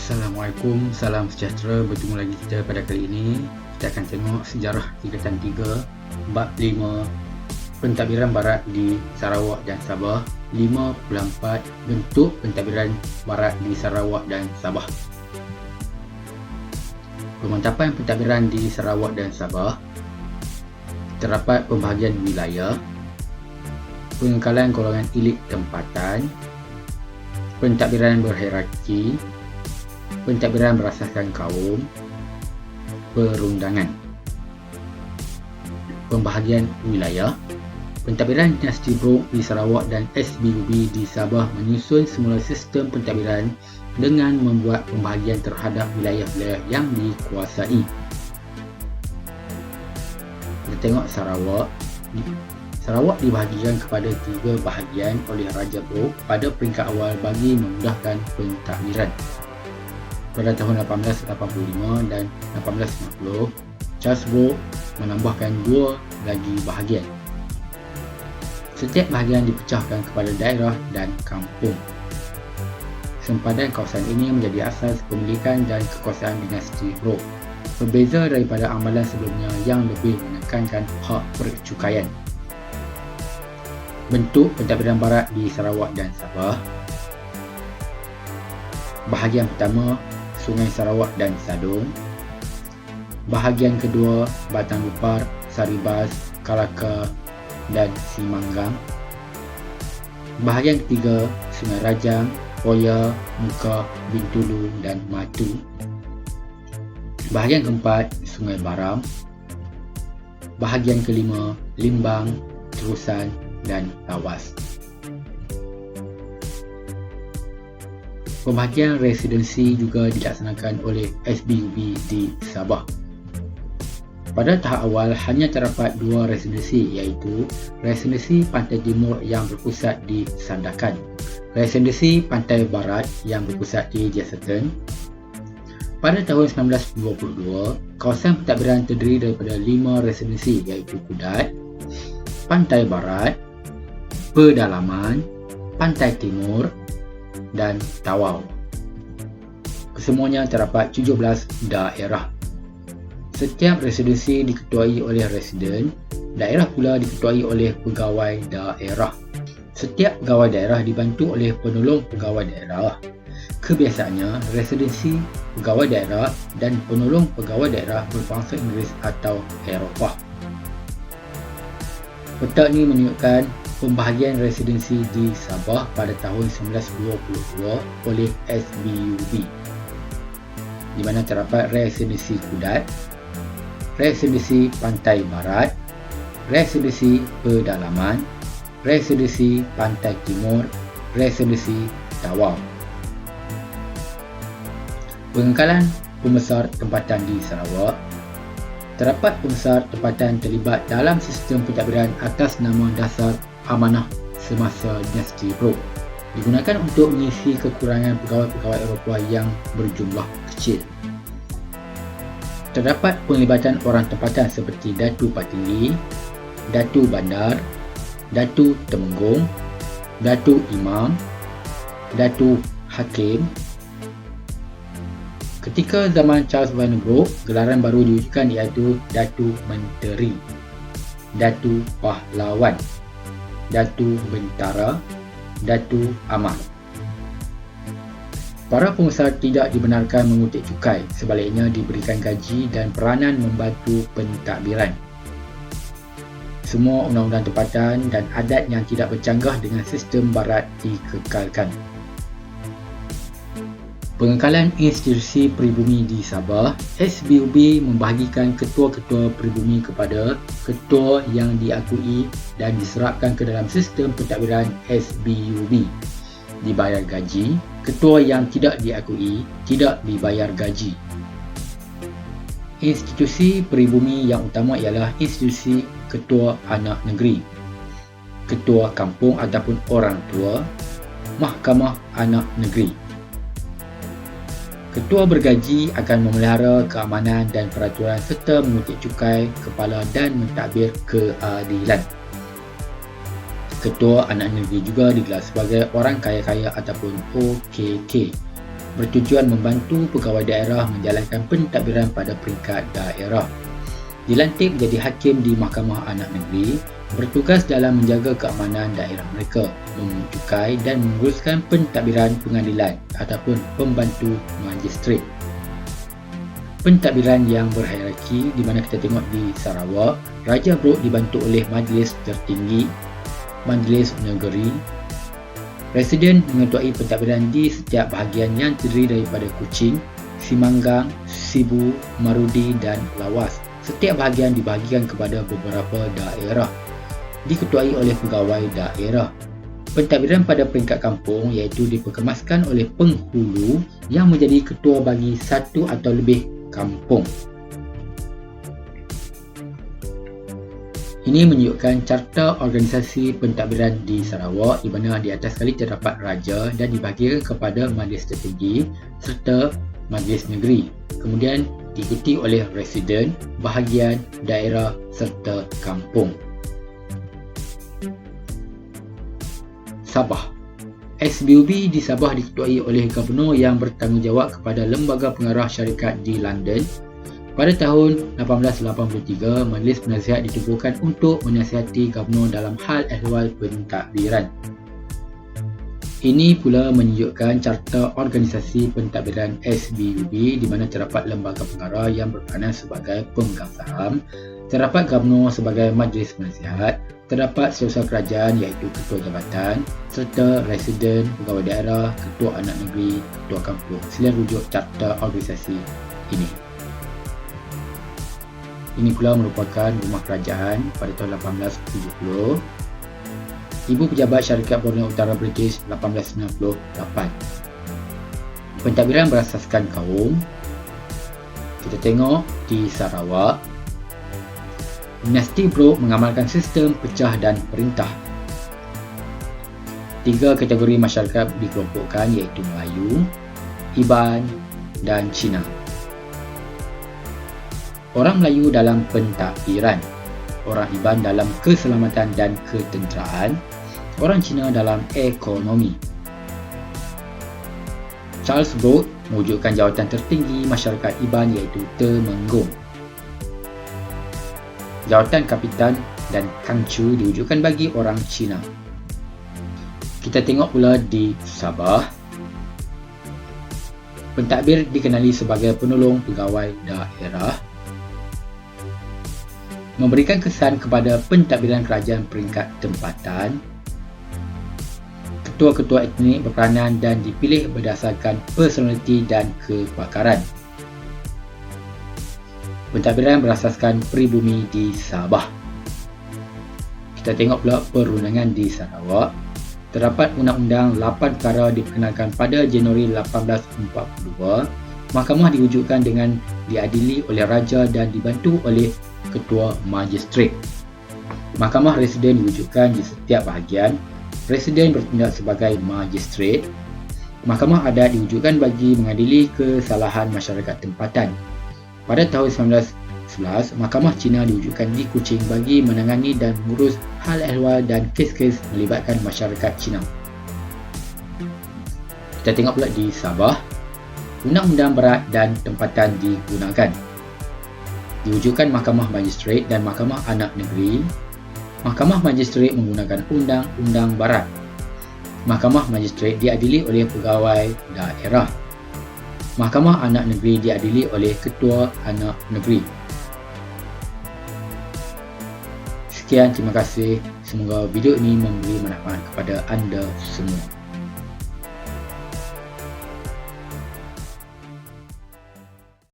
Assalamualaikum, salam sejahtera. Bertemu lagi kita pada kali ini. Kita akan tengok sejarah tingkatan 3 bab 5 pentadbiran barat di Sarawak dan Sabah. 5.4 bentuk pentadbiran barat di Sarawak dan Sabah. Pemantapan pentadbiran di Sarawak dan Sabah. Terdapat pembahagian wilayah, pengekalan golongan elit tempatan, pentadbiran berhierarki, pentadbiran berasaskan kaum, perundangan. Pembahagian wilayah. Pentadbiran dinasti Brooke di Sarawak dan SBUB di Sabah menyusun semula sistem pentadbiran dengan membuat pembahagian terhadap wilayah-wilayah yang dikuasai. Kita tengok Sarawak. Sarawak dibahagikan kepada 3 bahagian oleh Raja Brooke pada peringkat awal bagi memudahkan pentadbiran. Pada tahun 1885 dan 1890, Charles Brooke menambahkan 2 lagi bahagian. Setiap bahagian dipecahkan kepada daerah dan kampung. Sempadan kawasan ini menjadi asas pemilikan dan kekuasaan dinasti Brooke. Berbeza daripada amalan sebelumnya yang lebih menekankan hak percukaian. Bentuk pentadbiran barat di Sarawak dan Sabah. Bahagian pertama, Sungai Sarawak dan Sadong. Bahagian kedua, Batang Lupar, Saribas, Kalaka dan Simanggang. Bahagian ketiga, Sungai Rajang, Poya, Muka, Bintulu dan Matu. Bahagian keempat, Sungai Baram. Bahagian kelima, Limbang, Terusan dan Lawas. Pembahagian residensi juga dilaksanakan oleh SBUB di Sabah. Pada tahap awal hanya terdapat 2 residensi, iaitu Residensi Pantai Timur yang berpusat di Sandakan, Residensi Pantai Barat yang berpusat di Jessatan. Pada tahun 1922, kawasan pentadbiran terdiri daripada 5 residensi, iaitu Kudat, Pantai Barat, Pedalaman, Pantai Timur dan Tawau. Kesemuanya terdapat 17 daerah. Setiap residensi diketuai oleh residen, daerah pula diketuai oleh pegawai daerah. Setiap pegawai daerah dibantu oleh penolong pegawai daerah. Kebiasaannya, residensi, pegawai daerah dan penolong pegawai daerah berbangsa Inggeris atau Eropah. Peta ini menunjukkan pembahagian residensi di Sabah pada tahun 1922 oleh SBUB, di mana terdapat residensi Kudat, residensi Pantai Barat, residensi Pedalaman, residensi Pantai Timur, residensi Tawau. Pengekalan pembesar tempatan di Sarawak. Terdapat pembesar tempatan terlibat dalam sistem pentadbiran atas nama dasar amanah semasa dinasti Brooke, digunakan untuk mengisi kekurangan pegawai-pegawai Eropah yang berjumlah kecil. Terdapat penglibatan orang tempatan seperti Datu Patinggi, Datu Bandar, Datu Temenggung, Datu Imam, Datu Hakim. Ketika zaman Charles Van Brooke, gelaran baru diwujudkan iaitu Datu Menteri, Datu Pahlawan, Datu Bentara, Datu Amal. Para pengusaha tidak dibenarkan mengutik cukai, sebaliknya diberikan gaji dan peranan membantu pentadbiran. Semua undang-undang tempatan dan adat yang tidak bercanggah dengan sistem barat dikekalkan. Pengekalan institusi peribumi di Sabah. SBUB membahagikan ketua-ketua peribumi kepada ketua yang diakui dan diserapkan ke dalam sistem pentadbiran SBUB. Dibayar gaji. Ketua yang tidak diakui tidak dibayar gaji. Institusi peribumi yang utama ialah institusi ketua anak negeri, ketua kampung ataupun orang tua, mahkamah anak negeri. Ketua bergaji akan memelihara keamanan dan peraturan serta mengutik cukai, kepala dan mentadbir keadilan. Ketua anak negeri juga digelar sebagai orang kaya-kaya ataupun OKK. bertujuan membantu pegawai daerah menjalankan pentadbiran pada peringkat daerah. Dilantik menjadi hakim di Mahkamah Anak Negeri, bertugas dalam menjaga keamanan daerah mereka, memujukai dan menguruskan pentadbiran pengadilan ataupun pembantu magistrat. Pentadbiran yang berhierarki di mana kita tengok di Sarawak, Raja Brok dibantu oleh Majlis Tertinggi, Majlis Negeri. Presiden mengetuai pentadbiran di setiap bahagian yang terdiri daripada Kuching, Simanggang, Sibu, Marudi dan Lawas. Setiap bahagian dibahagikan kepada beberapa daerah, diketuai oleh pegawai daerah. Pentadbiran pada peringkat kampung iaitu diperkemaskan oleh penghulu yang menjadi ketua bagi satu atau lebih kampung. Ini menunjukkan carta organisasi pentadbiran di Sarawak di mana di atas sekali terdapat raja dan dibahagikan kepada Majlis Tertinggi serta Majlis Negeri. Kemudian diikuti oleh residen, bahagian, daerah serta kampung. Sabah. SBUB di Sabah diketuai oleh Gubernur yang bertanggungjawab kepada Lembaga Pengarah Syarikat di London. Pada tahun 1883, Majlis Penasihat ditubuhkan untuk menasihati Gubernur dalam hal ehwal pentadbiran. Ini pula menunjukkan carta organisasi pentadbiran SBUB di mana terdapat lembaga pengarah yang berperanan sebagai pemegang saham, terdapat Gubernur sebagai Majlis Penasihat, terdapat setiausaha kerajaan iaitu Ketua Jabatan, serta residen, pegawai daerah, Ketua Anak Negeri, Ketua Kampung. Sila rujuk carta organisasi ini. Ini pula merupakan rumah kerajaan pada tahun 1870. Ibu Pejabat Syarikat Borneo Utara British 1898. Pentadbiran berasaskan kaum. Kita tengok di Sarawak, Dinasti Brok mengamalkan sistem pecah dan perintah. 3 kategori masyarakat dikelompokkan iaitu Melayu, Iban dan Cina. Orang Melayu dalam pentadbiran, orang Iban dalam keselamatan dan ketenteraan, orang Cina dalam ekonomi. Charles Brok mewujudkan jawatan tertinggi masyarakat Iban iaitu Temenggung. Jawatan Kapitan dan Kangcu diwujudkan bagi orang Cina. Kita tengok pula di Sabah. Pentadbir dikenali sebagai penolong pegawai daerah. Memberikan kesan kepada pentadbiran kerajaan peringkat tempatan. Ketua-ketua etnik berperanan dan dipilih berdasarkan personaliti dan kepakaran. Pentadbiran berasaskan peribumi di Sabah. Kita tengok pula perundangan di Sarawak. Terdapat Undang-Undang 8 perkara diperkenalkan pada Januari 1842. Mahkamah diwujudkan dengan diadili oleh Raja dan dibantu oleh Ketua Magistrat. Mahkamah Residen diwujudkan di setiap bahagian. Presiden bertindak sebagai Magistrat. Mahkamah Adat diwujudkan bagi mengadili kesalahan masyarakat tempatan. Pada tahun 1911, Mahkamah Cina diwujudkan di Kuching bagi menangani dan mengurus hal ehwal dan kes-kes melibatkan masyarakat Cina. Kita tengok pula di Sabah. Undang-undang berat dan tempatan digunakan. Diwujudkan Mahkamah Magistrat dan Mahkamah Anak Negeri. Mahkamah Magistrat menggunakan Undang-Undang Barat. Mahkamah Magistrat diadili oleh pegawai daerah. Mahkamah Anak Negeri diadili oleh Ketua Anak Negeri. Sekian, terima kasih. Semoga video ini memberi manfaat kepada anda semua.